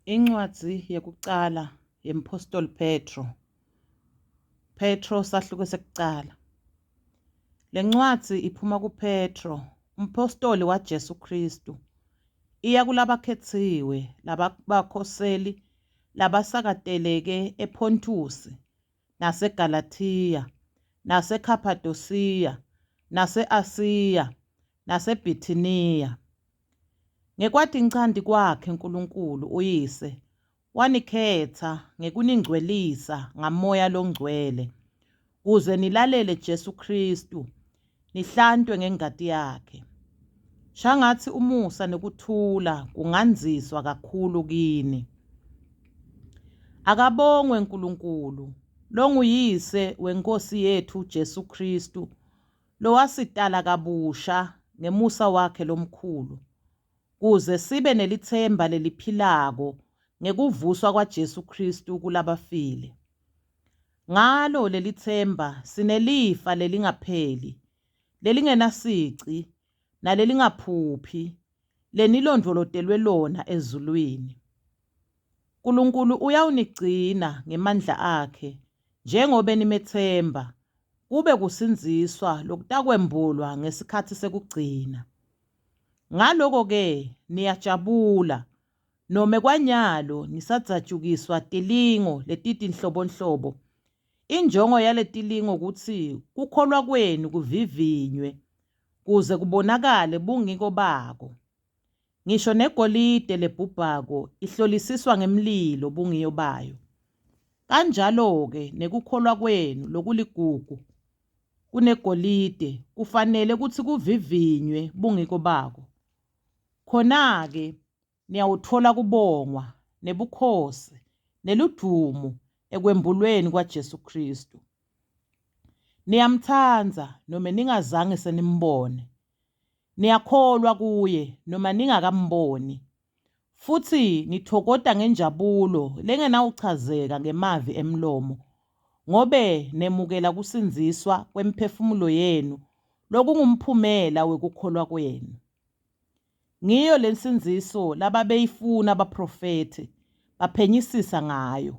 Incwadi yokuqala yemphostoli Petro sahluko sekuqala. Le ncwadi iphuma kuPetro, umphostoli kaJesu Kristu. Iya kulabakhethiwe, labakhoseli, labasakateleke ePontusi, naseGalathiya, naseKhaphadosiya, nase-Asiya, naseBhithiniya. Ngekwati incandi kwakhe uNkulunkulu uyise wanikhetha ngekuningcwelisa ngamoya longcwele kuze nilalele Jesu Kristu nihlantwe ngengati yakhe. Shangathi umusa nokuthula kunganziswa kakhulu kini. Akabongwe uNkulunkulu, longuyise weNkosi yethu Jesu Kristu, lowasidala kabusha ngemusa wakhe lomkhulu, kuze sibe nelithemba leliphilako ngekuvuswa kwaJesu Kristu kulabafile. Ngalo lelithemba sinelifa lelingapheli, lelingenasici nalelingaphuphi, lenilondvolotelwe lona ezulwini. uNkulunkulu uyawunigcina ngemandla akhe njengobe nimethemba, kube kusinziswa lokutakwembulwa ngesikhathi sekugcina. Ngaloko-ke niyajabula, nome kwanyalo nisadzatshukiswa tilingo letitinhlobonhlobo. Injongo yaletilingo ukuthi kukholwa kwenu kuvivinywe, kuze kubonakale bungiko bako. Ngisho negolide lebhubhako ihlolisiswa ngemlilo bungiyo bayo. Kanjalo-ke nekukholwa kwenu lokuligugu kunegolide kufanele ukuthi kuvivinywe bungiko bako. Khona-ke niyawuthola kubongwa nebukhosi neludumo ekwembulweni kwaJesu Kristu. Niyamthanda noma ningazange senimbone, niyakholwa kuye noma ningakamboni, futhi nithokoda ngenjabulo lengenawuchazeka ngemavi emlomo, ngobe nemukela kusinziswa kwemiphefumulo yenu lokungumphumela wekukholwa kwenu. Ngiyo lensinziso lababeyifuna abaprofethi baphenyisisa ngayo.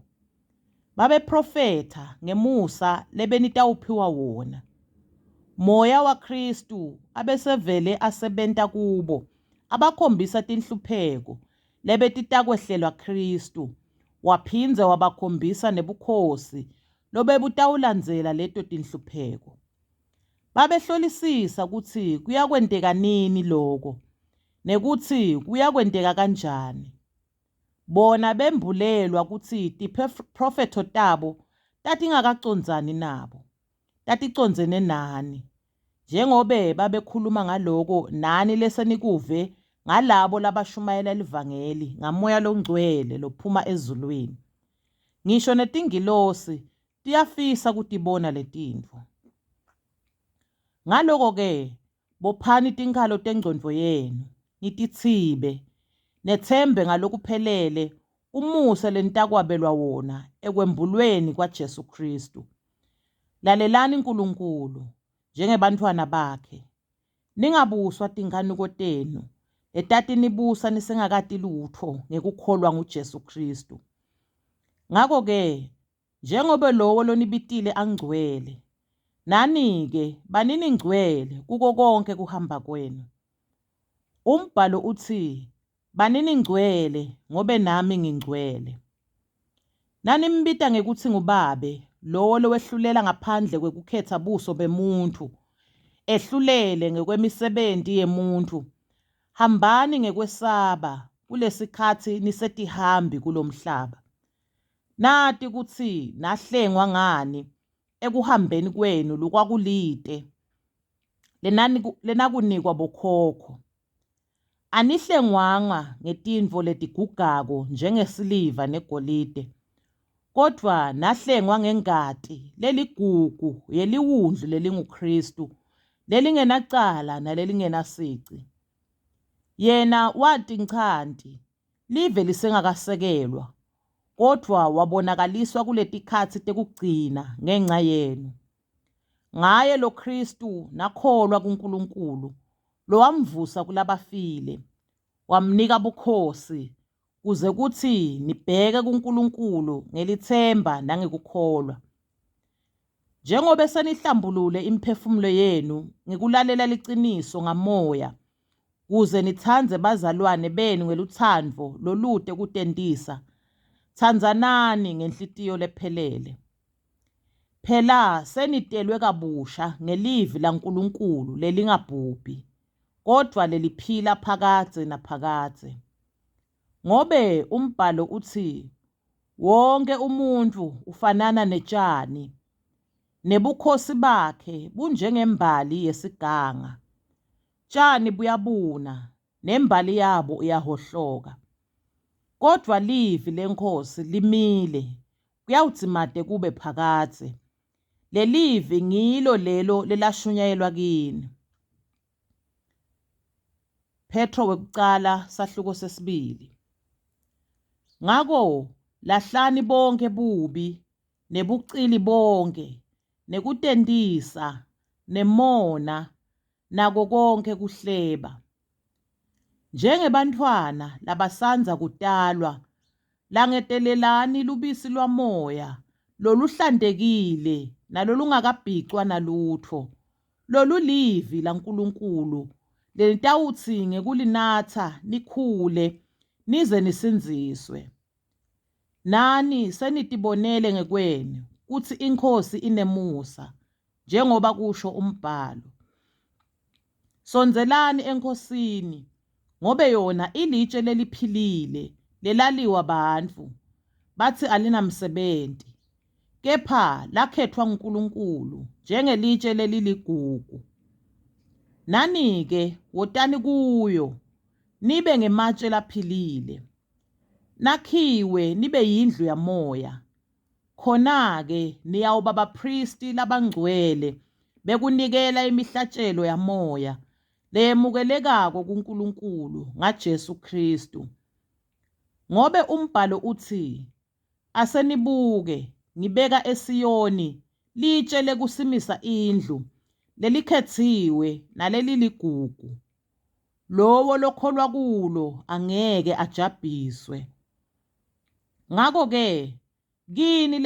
Babeprofetha ngemusa lebenitawuphiwa wona. Moya waKristu abesevele asebenta kubo, abakhombisa tinhlupheko lebetitakwehlela Kristu, waphindze wabakhombisa nebukhosi lobebutawulandzela leto tinhlupheko. Babehlolisisa ukuthi kuyakwenteka nini loko, nekuthi kuyakwenteka kanjani. Bona bembulelwa ukuthi tiprofetho tabo tatingakacondzani nabo, taticondzene nani, njengobe babekhuluma ngaloko nani lesenikuve ngalabo labashumayela livangeli ngamoya longcwele lophuma ezulwini. Ngisho netingilosi tiyafisa kutibona letintfo. Ngaloko-ke bophani tinkhalo tengcondvo yenu, nititsibe, nethembe ngalokuphelele umusa lenidakwabelwa wona ekwembulweni kwaJesu Kristu. Lalelani uNkulunkulu njengebantfwana bakhe, ningabuswa tinkanuko tenu letatinibusa nisengakati lutho ngekukholwa nguJesu Kristu. Ngako-ke njengobe lowo lonibitile angcwele, nani-ke banini ngcwele kuko konke kuhamba kwenu. Umbhalo uthi, banini ngcwele ngobe nami ngingcwele. Nanimbita ngekuthi ngubabe, lowo lowehlulela ngaphandle kwekukhetsa buso bemuntu, ehlulele ngekwemisebenti yemuntu. Hambani ngekwesaba kulesikhathi nisetihambi kulomhlaba. Nati kutsi nahlengwa ngani ekuhambeni kwenu lukwakulite lenakunikwa bokhokho. Anihlengwanga ngetintfo letigugako njengesiliva negolide, kodwa nahlengwa ngengati leligugu yeliwundlu lelinguKristu, lelingenacala nalelingenasici. Yena watincanti live lisengakasekelwa, kodwa wabonakaliswa kuletikhatsi tekugcina ngenxa yenu. Ngaye lo Kristu nakholwa kuNkulunkulu lowamvusa kulabafile, wamnika bukhosi kuze kuthi nibheke kuNkulunkulu ngelithemba nangekukholwa. Njengoba senihlambulule imiphefumulo yenu ngikulalela liciniso ngamoya, kuze nithanze bazalwane benu ngeluthando lolude kutendisa, thandzanani ngenhlitiyo lephelele. Phela senitelwe kabusha ngelivi laNkulunkulu lelingabhubhi, kodwa leliphila phakadze naphakadze. Ngobe umbhalo uthi, wonke umuntu ufanana netshani, nebukhosi bakhe bunjengembali yesiganga. Tshani buyabuna, nembali yabo iyahohloka. Kodwa livi lenkosi limile, kuyawudzimate kube phakadze. Lelivi ngilo lelo lelashunyayelwa kini. Petro wekucala sahluko sesibili. Ngako lahlani bonke bubi, nebucili bonke, nekutendisa, nemona, nako konke kuhleba. Njengebantfwana labasanza kutalwa, langetelelani lubisi lwamoya, loluhlantekile, nalolungakabhicwa nalutho, lolu livi laNkulunkulu, lelitawutsi ngekulinatsa nikhule, nize nisinziswe. Nani senitibonele ngekwenu, kutsi inkhosi inemusa, njengoba kusho umbhalo. Sonzelani enkosini, ngobe yona ilitshe leliphilile, lelaliwa bantfu, batsi alinamsebenti, kepha lakhetfwa nguNkulunkulu, njengelitshe leliligugu. Nani-ke wotani kuyo, nibe ngematshe laphilile, nakhiwe nibe yindlu yamoya. Khona-ke niyawuba bapristi labangcwele, bekunikela imihlatshelo yamoya, leyemukelekako kuNkulunkulu ngaJesu Kristu. Ngobe umbhalo uthi, asenibuke, ngibeka eSiyoni, litshe lekusimisa indlu, lelikhetsiwe naleliligugu. Lowo lokholwa kulo angeke ajabhiswe. Ngako-ke, kini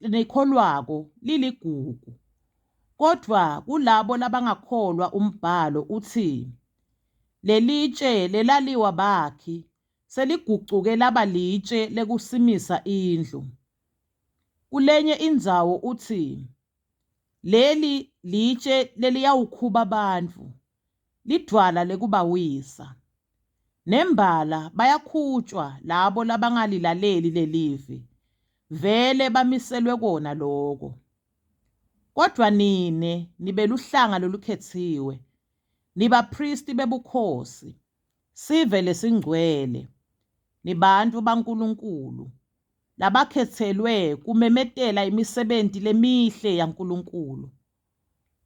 lenikholwako liligugu. Kodwa kulabo labangakholwa umbhalo uthi, lelitshe lelaliwa bakhi, seligucuke laba litshe lekusimisa indlu. Kulenye indzawo uthi, leli litshe leliyawukhuba bantfu, lidwala lekubawisa. Nembala bayakhutshwa labo labangalilaleli lelivi, vele bamiselwe kona loko. Kodwa nine nibe luhlanga lolukhetsiwe, nibapristi bebukhosi, sive lesingcwele, nibantu baNkulunkulu, labakhetselwe kumemetela imisebenti lemihle yaNkulunkulu.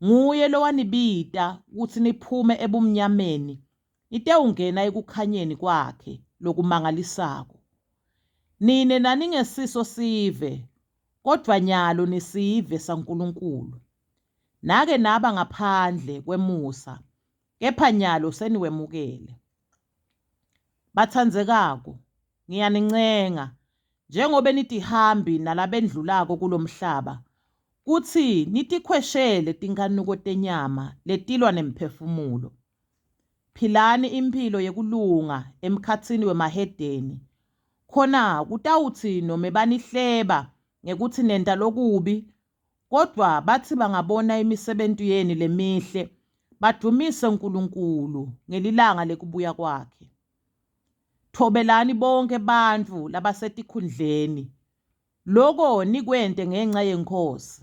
Nguye lowanibita ukuthi niphume ebumnyameni, nitewungena ekukhanyeni kwakhe lokumangalisako. Nine naningesiso sive, kodwa nyalo nisive saNkulunkulu. Nake naba ngaphandle kwemusa, kepha nyalo seniwemukele. Bathandzekako, ngiyanincenga, njengobe nitihambi nalabendlulako kulomhlaba, kutsi nitikhweshele tinkanuko tenyama letilwa nemphefumulo. Philani impilo yekulunga emkhatsini wemahedeni, khona kutawutsi nome banihleba ngekutsi nenta lokubi, kodwa bathi bangabona imisebenti yenu lemihle, badumise uNkulunkulu ngelilanga lekubuya kwakhe. Thobelani bonke bantfu labasetikhundleni, loko nikwente ngenxa yenkhosi.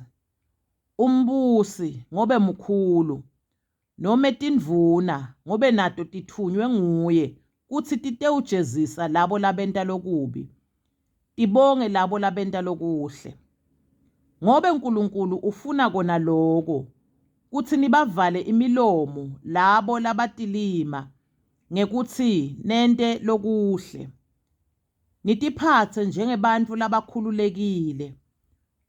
Umbusi ngobe mkhulu, nome tindvuna ngobe nato tithunywe nguye kutsi titewujezisa labo labenta lokubi, tibonge labo labenta lokuhle. Ngobe uNkulunkulu ufuna kona loko, kutsi nibavale imilomo labo labatilima ngekutsi nente lokuhle. Nitiphatse njengebantfu labakhululekile,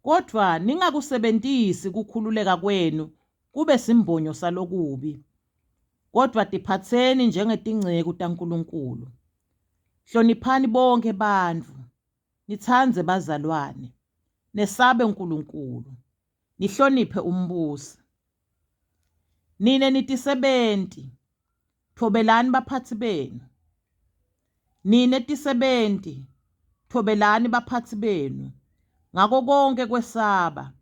kodwa ningakusebentisi kukhululeka kwenu kube simbonyo salokubi, kodwa tiphatseni njengetingceku taNkulunkulu. Hloniphani bonke bantfu, nithandze bazalwane, nesabe uNkulunkulu, nihloniphe umbusi. Nine nitisebenti, thobelani baphatsi benu. Nine tisebenti, thobelani baphatsi benu, ngako konke kwesaba,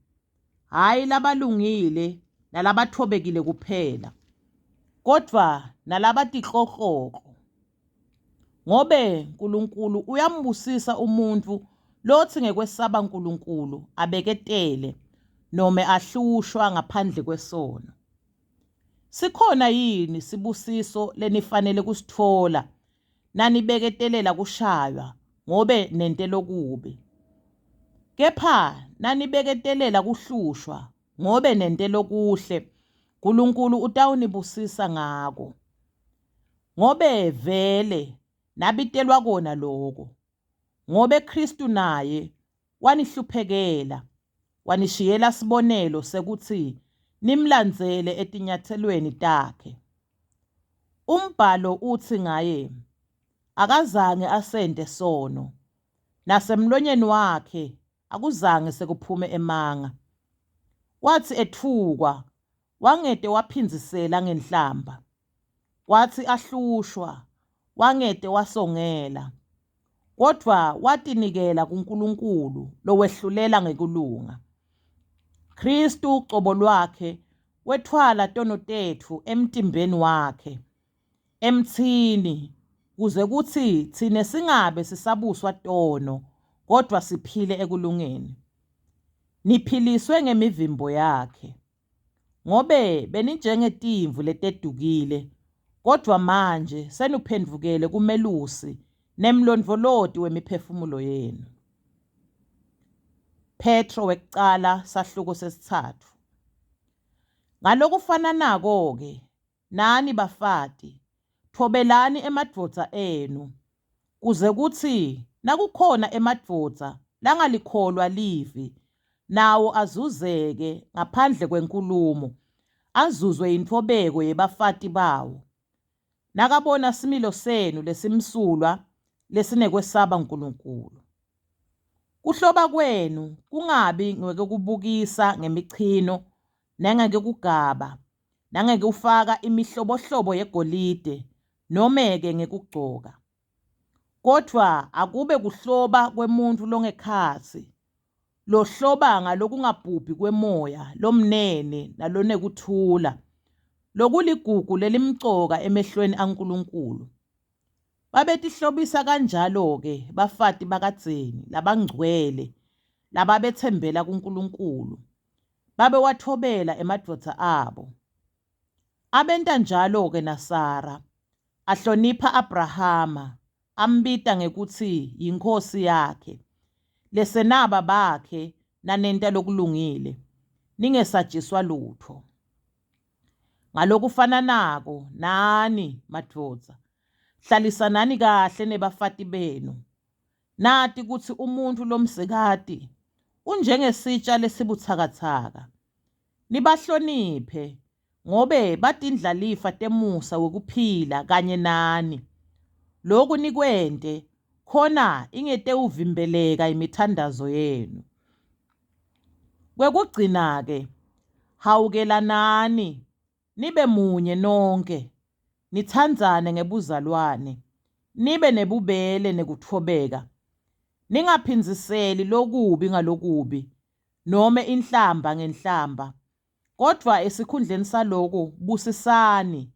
hhayi labalungile nalabathobekile kuphela, kodvwa nalabatihlohloko. Ngobe uNkulunkulu uyambusisa umuntfu lotsi ngekwesaba uNkulunkulu abeketele nome ahlushwa ngaphandle kwesono. Sikhona yini sibusiso lenifanele kusitfola nanibeketelela kushaywa ngobe nente lokubi? Kepha nanibeketelela kuhlushwa ngobe nente lokuhle, uNkulunkulu utawunibusisa ngako. Ngobe vele nabitelwa kona loko, ngobe Kristu naye wanihluphekela, wanishiyela sibonelo sekutsi nimlandzele etinyatselweni takhe. Umbhalo uthi ngaye, akazange asente sono, nasemlonyeni wakhe akuzange sekuphume emanga. Wathi ethukwa, wangete waphinzisela ngenhlamba. Wathi ahlushwa, wangete wasongela. Kodvwa watinikela kuNkulunkulu lowehlulela ngekulunga. Kristu uqobo lwakhe wethwala tono tetfu emtimbeni wakhe, emtsini, kuze kuthi tsine singabe sisabuswa tono, kodvwa siphile ekulungeni. Niphiliswe ngemivimbo yakhe. Ngobe beninjengetimvu letedukile, kodvwa manje senuphendvukele kumelusi nemlondvoloti wemiphefumulo yenu. Petro wekucala sahluko sesithathu. Ngalokufananako-ke, nani bafati, thobelani emadvodza enu, kuze kuthi nakukhona emadvodza langalikholwa livi, nawo azuzeke ngaphandle kwenkulumo, azuzwe yintfobeko yebafati bawo. Nakabona similo senu lesimsulwa lesinekwesaba uNkulunkulu. Kuhloba kwenu kungabi ngekubukisa ngemichino, nangekugaba, nangekufaka imihlobohlobo yegolide, nomeke ngekugcoka. Kodvwa akube kuhloba kwemuntfu longekhatsi, lohloba ngalokungabhubhi kwemoya lomnene nalonekuthula, lokuligugu lelimcoka emehlweni aNkulunkulu. Babetihlobisa kanjalo-ke bafati bakadzeni labangcwele lababethembela kuNkulunkulu, babewathobela emadvodza abo. Abenta njalo-ke naSara, ahlonipha Abrahama, ambita ngekutsi yinkhosi yakhe, lesenaba bakhe nanenta lokulungile, ningesajiswa lutho. Ngalokufananako nani madvodza, hlalisanani kahle nebafati benu. Nati kutsi umuntfu lomsikati unjengesitsha lesibutsakatsaka. Nibahloniphe ngobe batindlalifa temusa wekuphila kanye nani. Loku nikwente khona ingetewuvimbeleka imithandazo yenu. Kwekugcina-ke, hawukelanani, nibe munye nonke, nithandzane ngebuzalwane, nibe nebubele nekutfobeka. Ningaphinziseli lokubi ngalokubi, nome inhlamba ngenhlamba, kodvwa esikhundleni saloko busisani,